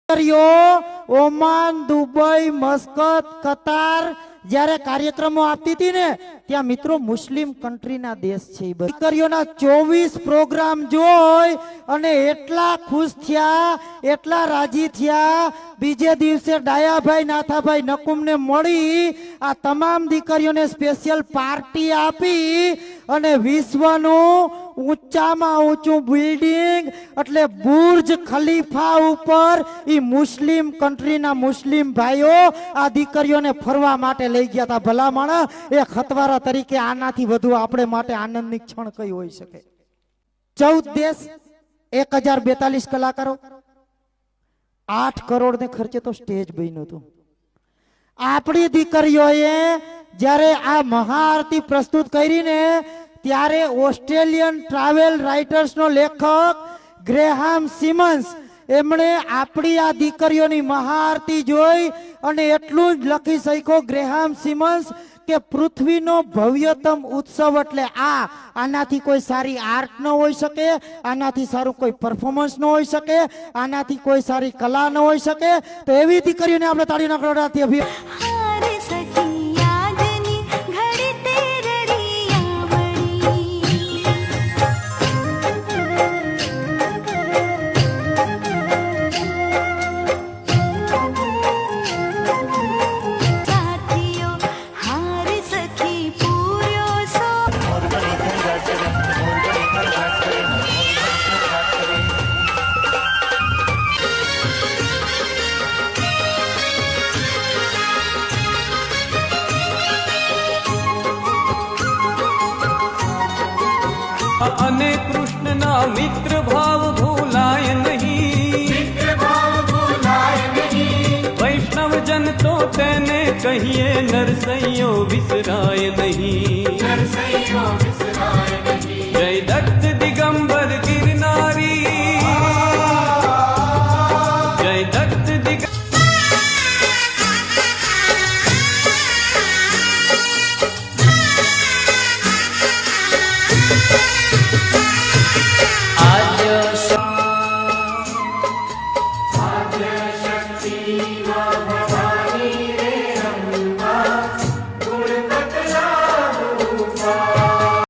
Oman, Dubai, Muscat, કતાર જ્યારે કાર્યક્રમો આપતી હતી ને ત્યાં મિત્રો મુસ્લિમ કન્ટ્રીના દેશ છે. દીકરીઓના 24 પ્રોગ્રામ જોઈ અને એટલા ખુશ થયા, એટલા રાજી થયા. બીજે દિવસે ડાયાભાઈ નાથાભાઈ નકુમને મળી આ તમામ દીકરીઓને સ્પેશિયલ પાર્ટી આપી અને વિશ્વનું ઊંચામાં ઊંચું બિલ્ડિંગ એટલે બુર્જ ખલીફા ઉપર ઈ મુસ્લિમ કન્ટ્રીના મુસ્લિમ ભાઈઓ આ દીકરીઓને ફરવા માટે લઈ ગયા હતા. ભલામણ એ ખતવારા તરીકે આનાથી વધુ આપણે માટે આનંદની ક્ષણ કઈ હોઈ શકે? 14 દેશ, 1042 કલાકારો, 8 કરોડ ને ખર્ચે તો સ્ટેજ બન્યું હતું. આપણી દીકરીઓએ જ્યારે આ મહાઆરતી પ્રસ્તુત કરીને ત્યારે ઓસ્ટ્રેલિયન ટ્રાવેલ રાઇટર્સ નો લેખક ગ્રેહામ સિમન્સ એમણે આપણી આ દીકરીઓની મહાઆરતી જોઈ અને એટલું જ લખી શક્યો ગ્રેહામ સિમન્સ કે પૃથ્વીનો ભવ્યતમ ઉત્સવ એટલે આનાથી કોઈ સારી આર્ટ ન હોઈ શકે, આનાથી સારું કોઈ પરફોર્મન્સ ન હોઈ શકે, આનાથી કોઈ સારી કલા ન હોઈ શકે. તો એવી દીકરીઓને આપણે તાળીના ગોળાથી અને કૃષ્ણના મિત્ર ભાવ